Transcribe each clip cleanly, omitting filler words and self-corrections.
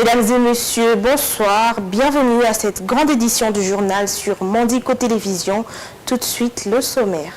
Mesdames et messieurs, bonsoir. Bienvenue à cette grande édition du journal sur Mondico Télévision. Tout de suite, le sommaire.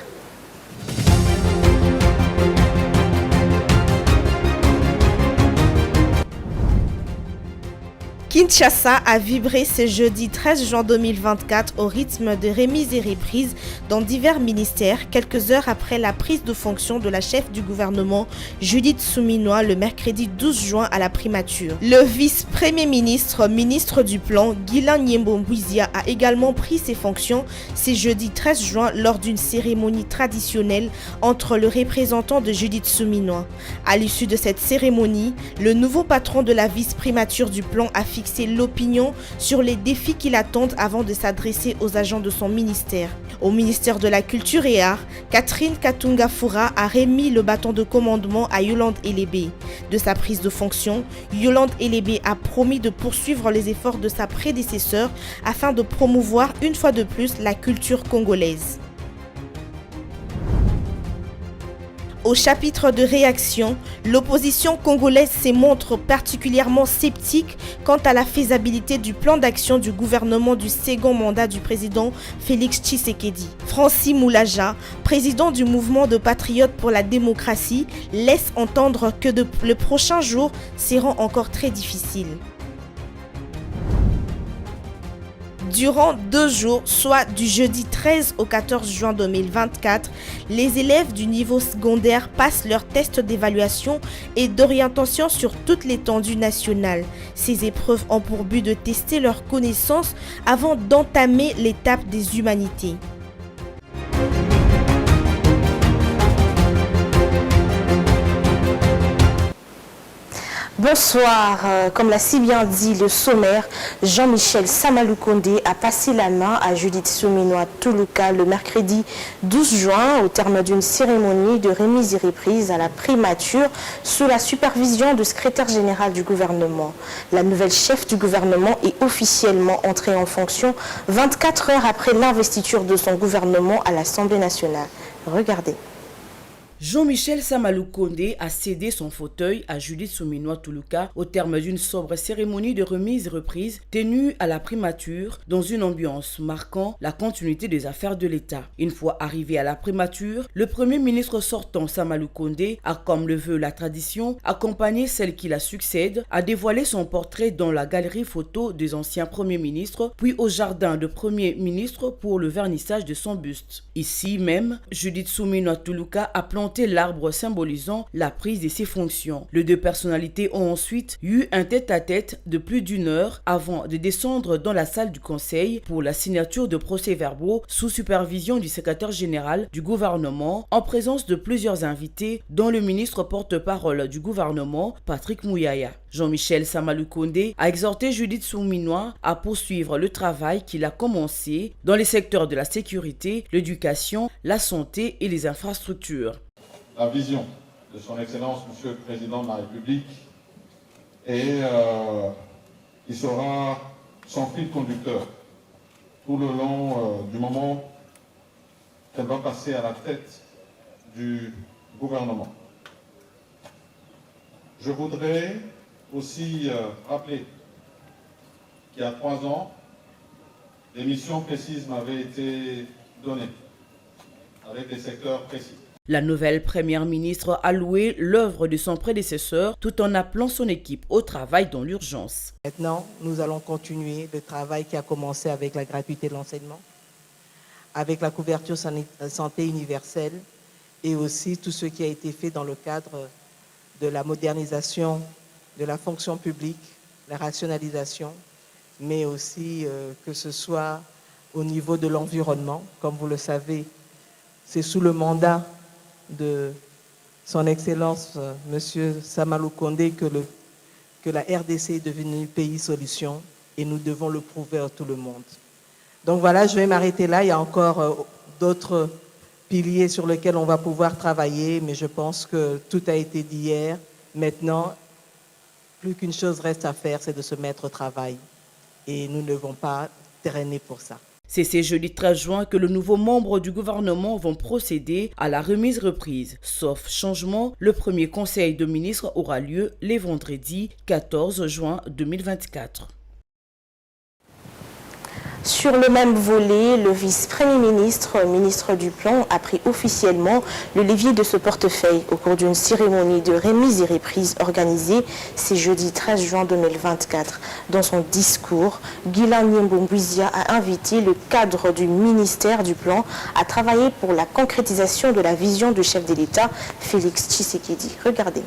Kinshasa a vibré ce jeudi 13 juin 2024 au rythme de remises et reprises dans divers ministères, quelques heures après la prise de fonction de la chef du gouvernement Judith Suminwa le mercredi 12 juin à la primature. Le vice-premier ministre, ministre du Plan, Guilain Nyembo-Mbouizia a également pris ses fonctions ce jeudi 13 juin lors d'une cérémonie traditionnelle entre le représentant de Judith Suminwa. À l'issue de cette cérémonie, le nouveau patron de la vice-primature du Plan a fixé l'opinion sur les défis qui l'attendent avant de s'adresser aux agents de son ministère. Au ministère de la Culture et Arts, Catherine Katunga-Foura a remis le bâton de commandement à Yolande Elébé. De sa prise de fonction, Yolande Elébé a promis de poursuivre les efforts de sa prédécesseur afin de promouvoir une fois de plus la culture congolaise. Au chapitre de réaction, l'opposition congolaise se montre particulièrement sceptique quant à la faisabilité du plan d'action du gouvernement du second mandat du président Félix Tshisekedi. Francis Moulaja, président du mouvement de patriotes pour la démocratie, laisse entendre que les prochains jours seront encore très difficiles. Durant 2 jours, soit du jeudi 13 au 14 juin 2024, les élèves du niveau secondaire passent leurs tests d'évaluation et d'orientation sur toute l'étendue nationale. Ces épreuves ont pour but de tester leurs connaissances avant d'entamer l'étape des humanités. Bonsoir, comme l'a si bien dit le sommaire, Jean-Michel Samaloukonde a passé la main à Judith Suminwa Tuluka le mercredi 12 juin au terme d'une cérémonie de remise et reprise à la primature sous la supervision du secrétaire général du gouvernement. La nouvelle chef du gouvernement est officiellement entrée en fonction 24 heures après l'investiture de son gouvernement à l'Assemblée nationale. Regardez. Jean-Michel Samaloukonde a cédé son fauteuil à Judith Suminwa Tuluka au terme d'une sobre cérémonie de remise et reprise tenue à la primature dans une ambiance marquant la continuité des affaires de l'État. Une fois arrivé à la primature, le premier ministre sortant Samaloukonde a, comme le veut la tradition, accompagné celle qui la succède, a dévoilé son portrait dans la galerie photo des anciens premiers ministres, puis au jardin de premier ministre pour le vernissage de son buste. Ici même, Judith Suminwa Tuluka a planté l'arbre symbolisant la prise de ses fonctions. Les deux personnalités ont ensuite eu un tête-à-tête de plus d'1 heure avant de descendre dans la salle du conseil pour la signature de procès-verbaux sous supervision du secrétaire général du gouvernement en présence de plusieurs invités dont le ministre porte-parole du gouvernement Patrick Mouyaya. Jean-Michel Samaloukonde a exhorté Judith Suminwa à poursuivre le travail qu'il a commencé dans les secteurs de la sécurité, l'éducation, la santé et les infrastructures. La vision de son Excellence, Monsieur le Président de la République, et qui sera son fil conducteur tout le long du moment qu'elle va passer à la tête du gouvernement. Je voudrais aussi rappeler qu'il y a 3 ans, des missions précises m'avaient été données, avec des secteurs précis. La nouvelle première ministre a loué l'œuvre de son prédécesseur tout en appelant son équipe au travail dans l'urgence. Maintenant, nous allons continuer le travail qui a commencé avec la gratuité de l'enseignement, avec la couverture santé universelle et aussi tout ce qui a été fait dans le cadre de la modernisation de la fonction publique, la rationalisation, mais aussi que ce soit au niveau de l'environnement. Comme vous le savez, c'est sous le mandat de son Excellence Monsieur Samaloukonde que la RDC est devenue pays solution et nous devons le prouver à tout le monde. Donc voilà, je vais m'arrêter là. Il y a encore d'autres piliers sur lesquels on va pouvoir travailler, mais je pense que tout a été dit hier. Maintenant, plus qu'une chose reste à faire, c'est de se mettre au travail et nous ne devons pas traîner pour ça. C'est ce jeudi 13 juin que le nouveau membre du gouvernement vont procéder à la remise-reprise. Sauf changement, le premier conseil de ministres aura lieu les vendredis 14 juin 2024. Sur le même volet, le vice-premier ministre, ministre du Plan, a pris officiellement le levier de ce portefeuille au cours d'une cérémonie de remise et reprise organisée ce jeudi 13 juin 2024. Dans son discours, Guilain Nyembo-Mbouizia a invité le cadre du ministère du Plan à travailler pour la concrétisation de la vision du chef de l'État, Félix Tshisekedi. Regardez.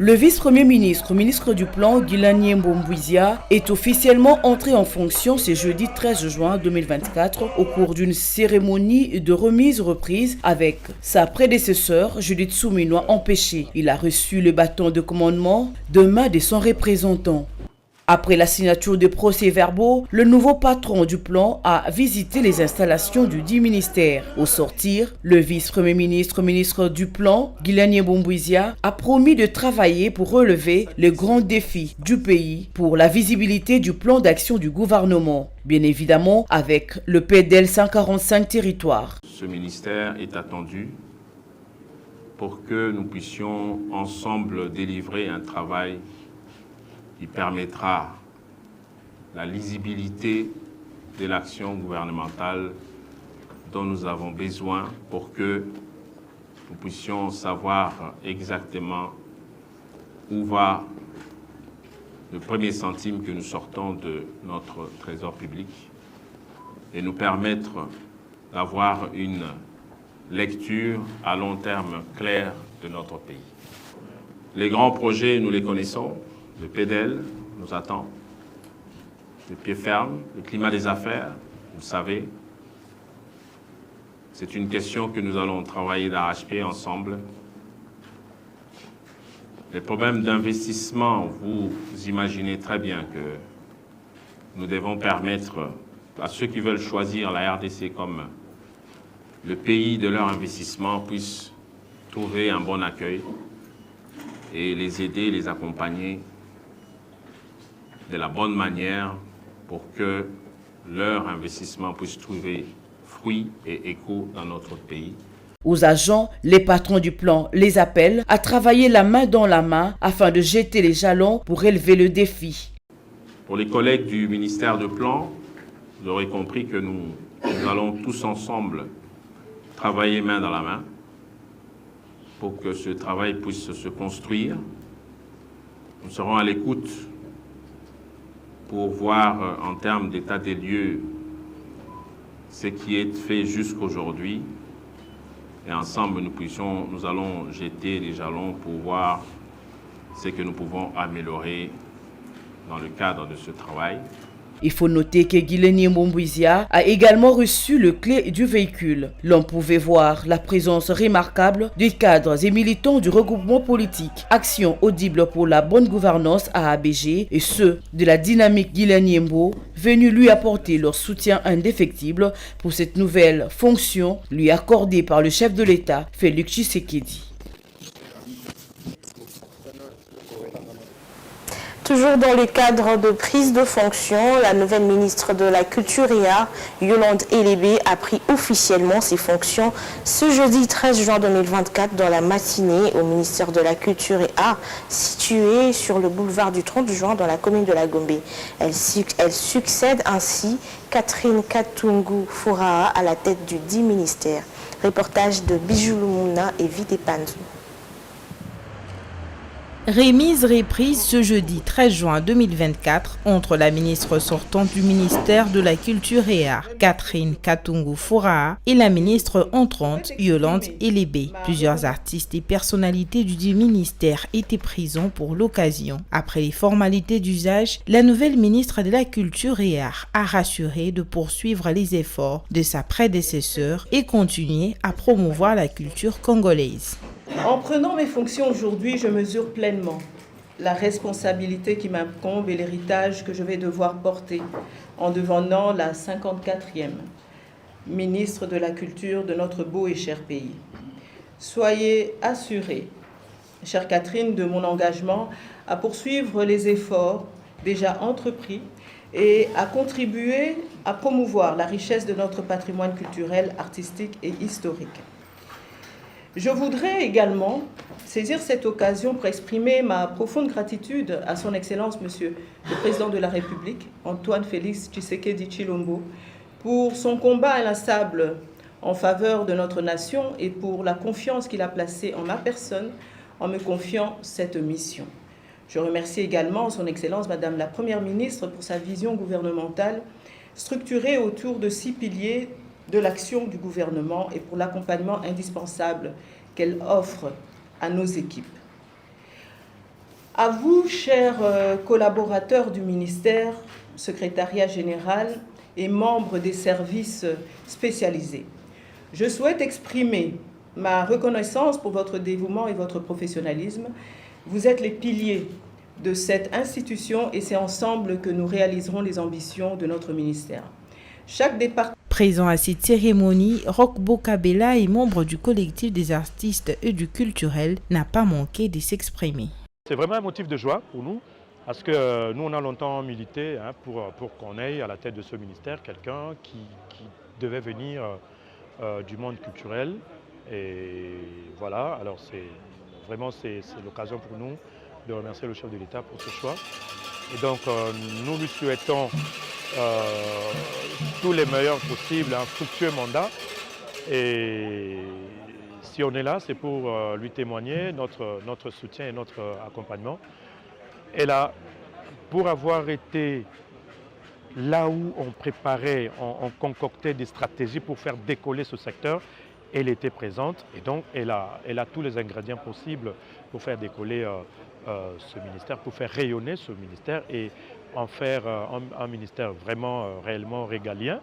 Le vice-premier ministre, ministre du Plan, Guilain Nyembo-Mbouizia, est officiellement entré en fonction ce jeudi 13 juin 2024 au cours d'une cérémonie de remise-reprise avec sa prédécesseur Judith Suminwa empêchée. Il a reçu le bâton de commandement de main de son représentant. Après la signature des procès-verbaux, le nouveau patron du plan a visité les installations du dit ministère. Au sortir, le vice-premier ministre, ministre du plan, Guilain Nyembo-Mbouizia, a promis de travailler pour relever les grands défis du pays pour la visibilité du plan d'action du gouvernement. Bien évidemment, avec le PDL 145 territoires. Ce ministère est attendu pour que nous puissions ensemble délivrer un travail qui permettra la lisibilité de l'action gouvernementale dont nous avons besoin pour que nous puissions savoir exactement où va le premier centime que nous sortons de notre trésor public et nous permettre d'avoir une lecture à long terme claire de notre pays. Les grands projets, nous les connaissons. Le PDL nous attend, le pied ferme, le climat des affaires, vous le savez. C'est une question que nous allons travailler d'arrache-pied ensemble. Les problèmes d'investissement, vous imaginez très bien que nous devons permettre à ceux qui veulent choisir la RDC comme le pays de leur investissement puissent trouver un bon accueil et les aider, les accompagner de la bonne manière pour que leur investissement puisse trouver fruit et écho dans notre pays. Aux agents, les patrons du plan les appellent à travailler la main dans la main afin de jeter les jalons pour relever le défi. Pour les collègues du ministère de Plan, vous aurez compris que nous allons tous ensemble travailler main dans la main pour que ce travail puisse se construire. Nous serons à l'écoute pour voir en termes d'état des lieux ce qui est fait jusqu'aujourd'hui. Et ensemble, nous allons jeter les jalons pour voir ce que nous pouvons améliorer dans le cadre de ce travail. Il faut noter que Guilain Nyembo-Mbouizia a également reçu le clé du véhicule. L'on pouvait voir la présence remarquable des cadres et militants du regroupement politique Action audible pour la bonne gouvernance à ABG et ceux de la dynamique Guilain Nyembo venus lui apporter leur soutien indéfectible pour cette nouvelle fonction lui accordée par le chef de l'État, Félix Tshisekedi. Toujours dans le cadre de prise de fonction, la nouvelle ministre de la Culture et Arts, Yolande Elébé, a pris officiellement ses fonctions ce jeudi 13 juin 2024 dans la matinée au ministère de la Culture et Arts, situé sur le boulevard du 30 juin dans la commune de la Gombe. Elle succède ainsi Catherine Katungu Furaha à la tête du dit ministère. Reportage de Bijou Lumuna et Vide Panzou. Remise-reprise ce jeudi 13 juin 2024 entre la ministre sortante du ministère de la Culture et Arts, Catherine Katungu Furaha, et la ministre entrante, Yolande Elébé. Plusieurs artistes et personnalités du dit ministère étaient présents pour l'occasion. Après les formalités d'usage, la nouvelle ministre de la Culture et Arts a rassuré de poursuivre les efforts de sa prédécesseur et continuer à promouvoir la culture congolaise. En prenant mes fonctions aujourd'hui, je mesure pleinement la responsabilité qui m'incombe et l'héritage que je vais devoir porter en devenant la 54e ministre de la Culture de notre beau et cher pays. Soyez assurée, chère Catherine, de mon engagement à poursuivre les efforts déjà entrepris et à contribuer à promouvoir la richesse de notre patrimoine culturel, artistique et historique. Je voudrais également saisir cette occasion pour exprimer ma profonde gratitude à son Excellence, Monsieur le Président de la République, Antoine Félix Tshisekedi Tshilombo, pour son combat inlassable en faveur de notre nation et pour la confiance qu'il a placée en ma personne en me confiant cette mission. Je remercie également son Excellence Madame la Première ministre pour sa vision gouvernementale structurée autour de 6 piliers de l'action du gouvernement et pour l'accompagnement indispensable qu'elle offre à nos équipes. À vous, chers collaborateurs du ministère, secrétariat général et membres des services spécialisés, je souhaite exprimer ma reconnaissance pour votre dévouement et votre professionnalisme. Vous êtes les piliers de cette institution et c'est ensemble que nous réaliserons les ambitions de notre ministère. Chaque département Présent à cette cérémonie, Roch Bokabela et membre du collectif des artistes et du culturel n'a pas manqué de s'exprimer. C'est vraiment un motif de joie pour nous parce que nous on a longtemps milité pour qu'on ait à la tête de ce ministère quelqu'un qui devait venir du monde culturel et voilà, alors c'est l'occasion pour nous de remercier le chef de l'État pour ce choix et donc nous lui souhaitons tous les meilleurs possibles, un fructueux mandat. Et si on est là, c'est pour lui témoigner notre soutien et notre accompagnement. Et là, pour avoir été là où on préparait, on concoctait des stratégies pour faire décoller ce secteur, elle était présente et donc elle a tous les ingrédients possibles pour faire décoller ce ministère, pour faire rayonner ce ministère et en faire un ministère vraiment, réellement régalien.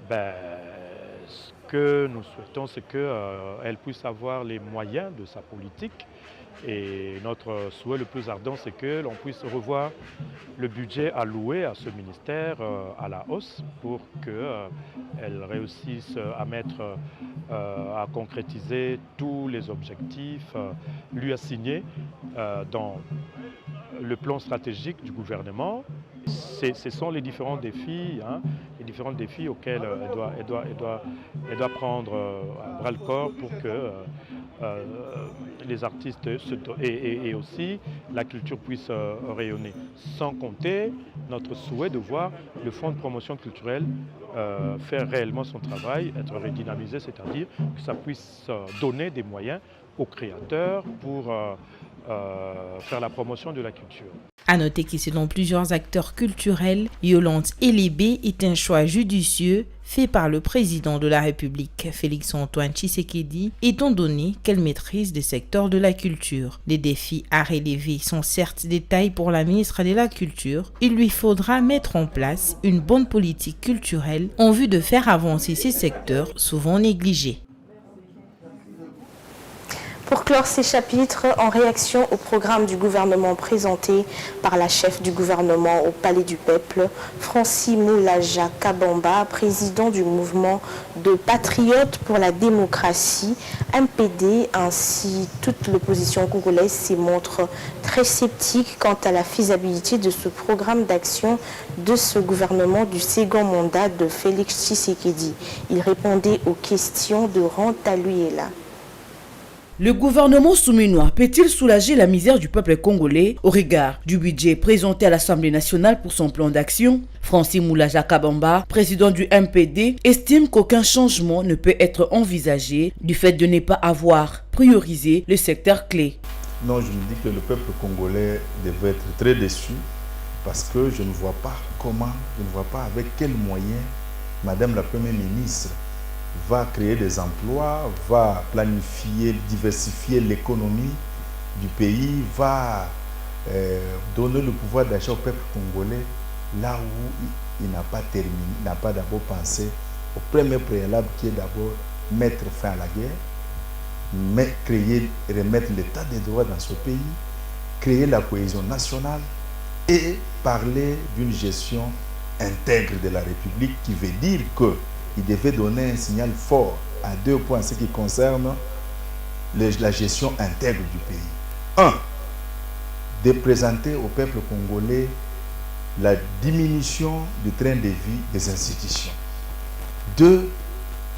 Ce que nous souhaitons, c'est qu'elle puisse avoir les moyens de sa politique. Et notre souhait le plus ardent, c'est que l'on puisse revoir le budget alloué à ce ministère à la hausse pour qu'elle réussisse à concrétiser tous les objectifs lui assignés dans le plan stratégique du gouvernement. Ce sont les différents défis, auxquels elle doit prendre à bras le corps pour que les artistes et aussi la culture puissent rayonner. Sans compter notre souhait de voir le fonds de promotion culturelle faire réellement son travail, être redynamisé, c'est-à-dire que ça puisse donner des moyens aux créateurs pour faire la promotion de la culture. À noter que selon plusieurs acteurs culturels, Yolande Elébé est un choix judicieux fait par le président de la République, Félix-Antoine Tshisekedi, étant donné qu'elle maîtrise le secteur de la culture. Les défis à relever sont certes des tailles pour la ministre de la Culture. Il lui faudra mettre en place une bonne politique culturelle en vue de faire avancer ces secteurs souvent négligés. Pour clore ces chapitres, en réaction au programme du gouvernement présenté par la chef du gouvernement au Palais du Peuple, Francis Moulaja Kabamba, président du mouvement de patriotes pour la démocratie, MPD, ainsi toute l'opposition congolaise s'y montre très sceptique quant à la faisabilité de ce programme d'action de ce gouvernement du second mandat de Félix Tshisekedi. Il répondait aux questions de Rantaluela. Le gouvernement souminois peut-il soulager la misère du peuple congolais au regard du budget présenté à l'Assemblée nationale pour son plan d'action? Francis Moulaja Kabamba, président du MPD, estime qu'aucun changement ne peut être envisagé du fait de ne pas avoir priorisé le secteur clé. Non, je me dis que le peuple congolais devait être très déçu parce que je ne vois pas avec quels moyens Madame la Première ministre va créer des emplois, va planifier, diversifier l'économie du pays, va donner le pouvoir d'achat au peuple congolais là où il n'a pas terminé, n'a pas d'abord pensé au premier préalable qui est d'abord mettre fin à la guerre, mais remettre l'état des droits dans ce pays, créer la cohésion nationale et parler d'une gestion intègre de la République qui veut dire que il devait donner un signal fort à 2 points en ce qui concerne la gestion intègre du pays. 1. De présenter au peuple congolais la diminution du train de vie des institutions. 2,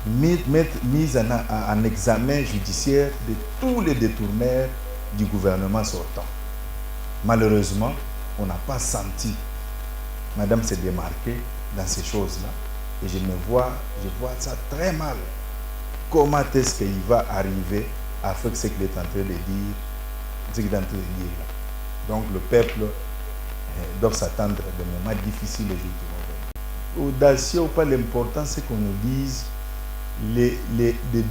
mise en examen judiciaire de tous les détournaires du gouvernement sortant. Malheureusement, on n'a pas senti Madame se démarquer dans ces choses-là. Et je vois ça très mal. Comment est-ce qu'il va arriver à faire ce qu'il est en train de dire, ce qu'il est en train de dire là. Donc le peuple doit s'attendre à des moments difficiles les jours qui vont venir. Audacieux ou pas, l'important c'est qu'on nous dise les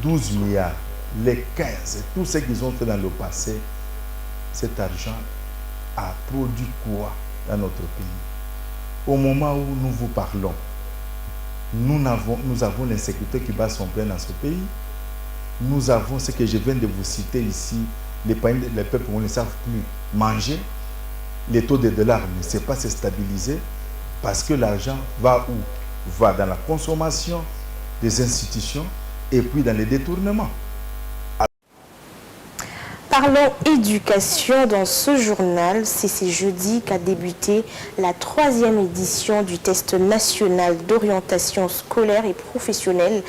12 milliards, les 15, tout ce qu'ils ont fait dans le passé, cet argent a produit quoi dans notre pays? Au moment où nous vous parlons, nous avons l'insécurité qui bat son plein dans ce pays. Nous avons ce que je viens de vous citer ici, les peuples ne savent plus manger, les taux de dollars ne savent pas se stabiliser parce que l'argent va où? Va dans la consommation des institutions et puis dans les détournements. Parlons éducation dans ce journal. C'est ce jeudi qu'a débuté la 3e édition du test national d'orientation scolaire et professionnelle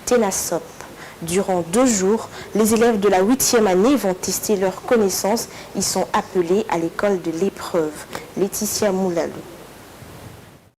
TENASOP. Durant 2 jours, les élèves de la 8e année vont tester leurs connaissances. Ils sont appelés à l'école de l'épreuve. Laetitia Moulalou.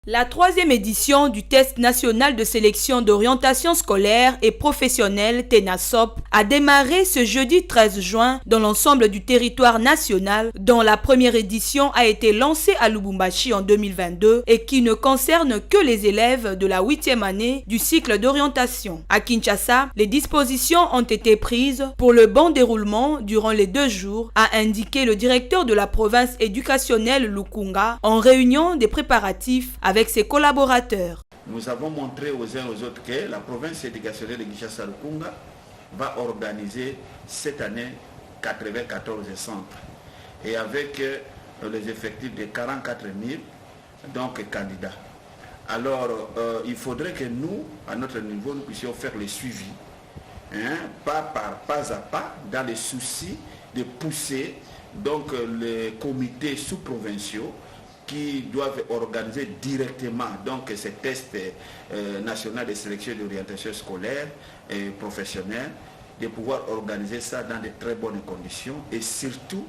La 3e édition du test national de sélection d'orientation scolaire et professionnelle TENASOP a démarré ce jeudi 13 juin dans l'ensemble du territoire national, dont la première édition a été lancée à Lubumbashi en 2022 et qui ne concerne que les élèves de la 8e année du cycle d'orientation. À Kinshasa, les dispositions ont été prises pour le bon déroulement durant les 2 jours, a indiqué le directeur de la province éducationnelle Lukunga en réunion des préparatifs avec ses collaborateurs. Nous avons montré aux uns et aux autres que la province éducationnelle de Kinshasa Lukunga va organiser cette année 94 centres et avec les effectifs de 44 000 donc, candidats. Alors, il faudrait que nous, à notre niveau, nous puissions faire le suivi, pas à pas, dans les soucis de pousser donc, les comités sous-provinciaux qui doivent organiser directement donc, ces tests nationaux de sélection d'orientation scolaire et professionnelle, de pouvoir organiser ça dans de très bonnes conditions et surtout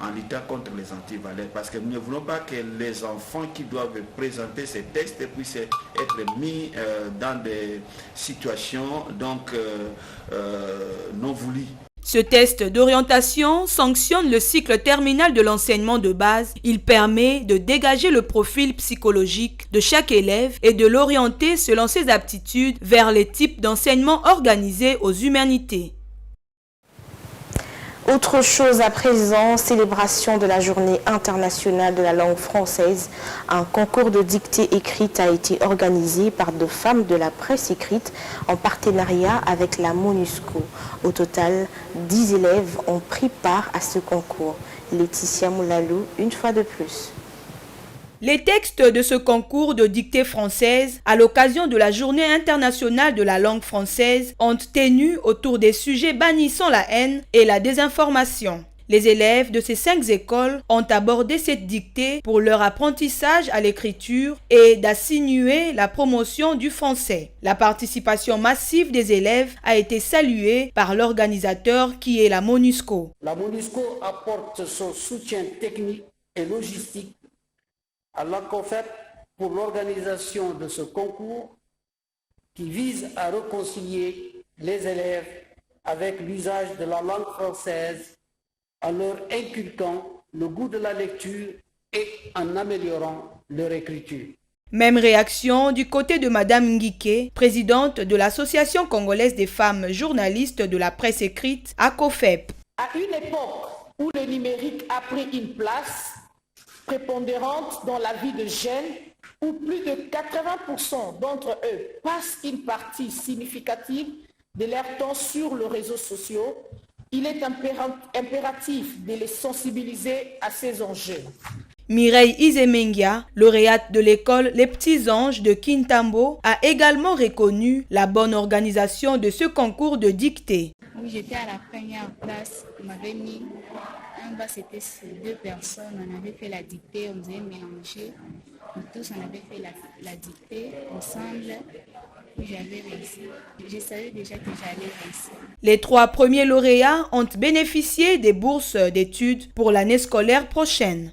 en luttant contre les antivaleurs. Parce que nous ne voulons pas que les enfants qui doivent présenter ces tests puissent être mis dans des situations donc, non voulues. Ce test d'orientation sanctionne le cycle terminal de l'enseignement de base. Il permet de dégager le profil psychologique de chaque élève et de l'orienter selon ses aptitudes vers les types d'enseignement organisés aux humanités. Autre chose à présent, célébration de la journée internationale de la langue française. Un concours de dictée écrite a été organisé par 2 femmes de la presse écrite en partenariat avec la MONUSCO. Au total, 10 élèves ont pris part à ce concours. Laetitia Moulalou, une fois de plus. Les textes de ce concours de dictée française, à l'occasion de la Journée internationale de la langue française, ont tenu autour des sujets bannissant la haine et la désinformation. Les élèves de ces 5 écoles ont abordé cette dictée pour leur apprentissage à l'écriture et d'assigner la promotion du français. La participation massive des élèves a été saluée par l'organisateur qui est la MONUSCO. La MONUSCO apporte son soutien technique et logistique à l'ACOFEP pour l'organisation de ce concours qui vise à réconcilier les élèves avec l'usage de la langue française en leur inculquant le goût de la lecture et en améliorant leur écriture. Même réaction du côté de Madame Ngike, présidente de l'Association congolaise des femmes journalistes de la presse écrite, ACOFEP. À une époque où le numérique a pris une place prépondérante dans la vie de jeunes, où plus de 80% d'entre eux passent une partie significative de leur temps sur les réseaux sociaux, il est impératif de les sensibiliser à ces enjeux. Mireille Izemengia, lauréate de l'école Les Petits Anges de Kintambo, a également reconnu la bonne organisation de ce concours de dictée. Oui, j'étais à la première place, on m'avait mis en bas, c'était 2 personnes, on avait fait la dictée, on devait mélanger Nous tous, on avait fait la dictée ensemble. J'avais réussi. Je savais déjà que j'allais réussir. Les 3 premiers lauréats ont bénéficié des bourses d'études pour l'année scolaire prochaine.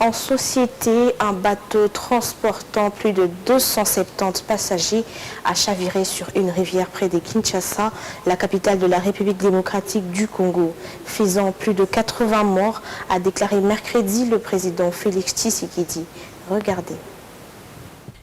En société, un bateau transportant plus de 270 passagers a chaviré sur une rivière près de Kinshasa, la capitale de la République démocratique du Congo, faisant plus de 80 morts, a déclaré mercredi le président Félix Tshisekedi. Regardez.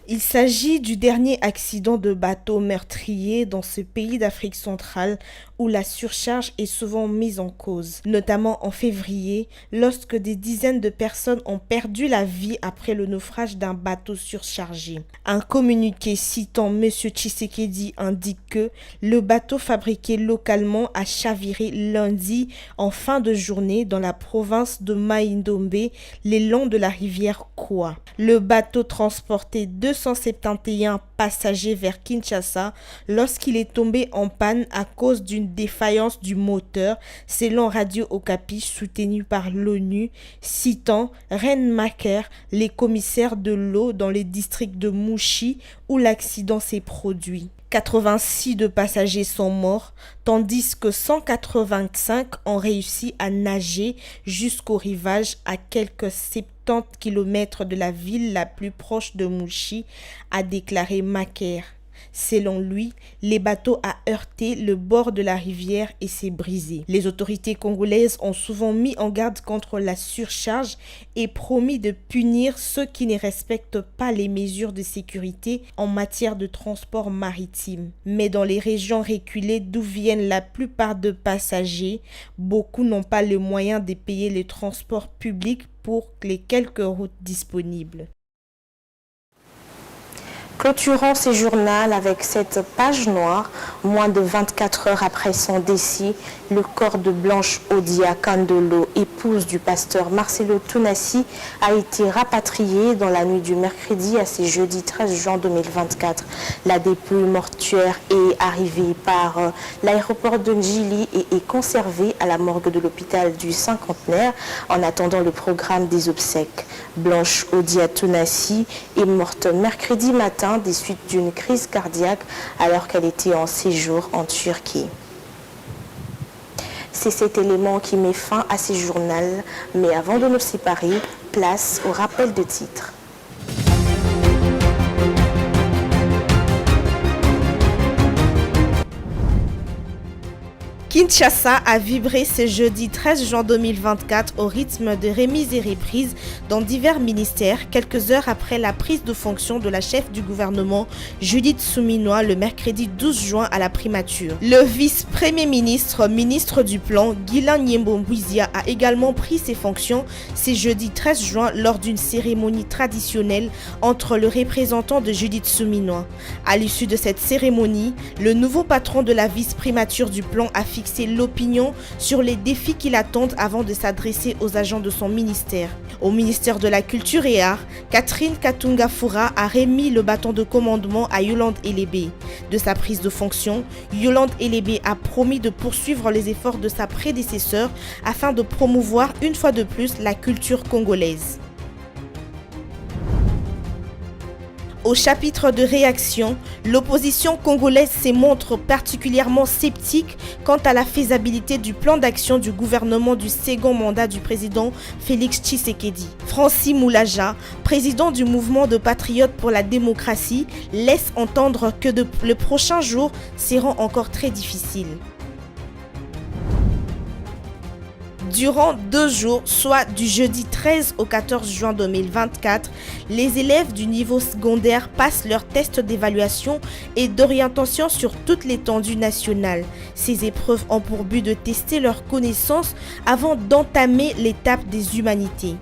Il s'agit du dernier accident de bateau meurtrier dans ce pays d'Afrique centrale où la surcharge est souvent mise en cause, notamment en février, lorsque des dizaines de personnes ont perdu la vie après le naufrage d'un bateau surchargé. Un communiqué citant M. Tshisekedi indique que le bateau fabriqué localement a chaviré lundi en fin de journée dans la province de Mai-Ndombe, le long de la rivière Koa. Le bateau transportait 271 passagers vers Kinshasa lorsqu'il est tombé en panne à cause d'une défaillance du moteur, selon Radio Okapi soutenu par l'ONU, citant Renmaker, les commissaires de l'eau dans les districts de Mouchi où l'accident s'est produit. 86 de passagers sont morts, tandis que 185 ont réussi à nager jusqu'au rivage à quelques 70 km de la ville la plus proche de Mouchi, a déclaré Maker. Selon lui, les bateaux ont heurté le bord de la rivière et s'est brisé. Les autorités congolaises ont souvent mis en garde contre la surcharge et promis de punir ceux qui ne respectent pas les mesures de sécurité en matière de transport maritime. Mais dans les régions reculées d'où viennent la plupart des passagers, beaucoup n'ont pas les moyens de payer le transport public pour les quelques routes disponibles. Clôturons ce journal avec cette page noire. Moins de 24 heures après son décès, le corps de Blanche Odia Kandolo, épouse du pasteur Marcelo Tounassi, a été rapatrié dans la nuit du mercredi à ce jeudi 13 juin 2024. La dépouille mortuaire est arrivée par l'aéroport de Njili et est conservée à la morgue de l'hôpital du Cinquantenaire en attendant le programme des obsèques. Blanche Odia Tounassi est morte mercredi matin des suites d'une crise cardiaque alors qu'elle était en séjour en Turquie. C'est cet élément qui met fin à ce journal, mais avant de nous séparer, place au rappel de titres. Kinshasa a vibré ce jeudi 13 juin 2024 au rythme de remises et reprises dans divers ministères, quelques heures après la prise de fonction de la chef du gouvernement Judith Suminwa le mercredi 12 juin à la primature. Le vice-premier ministre, ministre du Plan, Guilain Nyembo-Mbouizia a également pris ses fonctions ce jeudi 13 juin lors d'une cérémonie traditionnelle entre le représentant de Judith Suminwa. À l'issue de cette cérémonie, le nouveau patron de la vice-primature du Plan a fixé l'opinion sur les défis qui l'attendent avant de s'adresser aux agents de son ministère. Au ministère de la Culture et Arts, Catherine Katunga Foura a remis le bâton de commandement à Yolande Elébé. De sa prise de fonction, Yolande Elébé a promis de poursuivre les efforts de sa prédécesseur afin de promouvoir une fois de plus la culture congolaise. Au chapitre de réaction, l'opposition congolaise se montre particulièrement sceptique quant à la faisabilité du plan d'action du gouvernement du second mandat du président Félix Tshisekedi. Francis Moulaja, président du mouvement de patriotes pour la démocratie, laisse entendre que les prochains jours seront encore très difficiles. Durant 2 jours, soit du jeudi 13 au 14 juin 2024, les élèves du niveau secondaire passent leurs tests d'évaluation et d'orientation sur toute l'étendue nationale. Ces épreuves ont pour but de tester leurs connaissances avant d'entamer l'étape des humanités.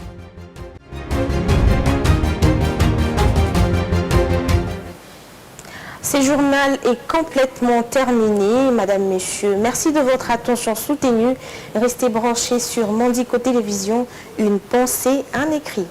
Ce journal est complètement terminé. Madame, Messieurs, merci de votre attention soutenue. Restez branchés sur Mondico Télévision. Une pensée, un écrit.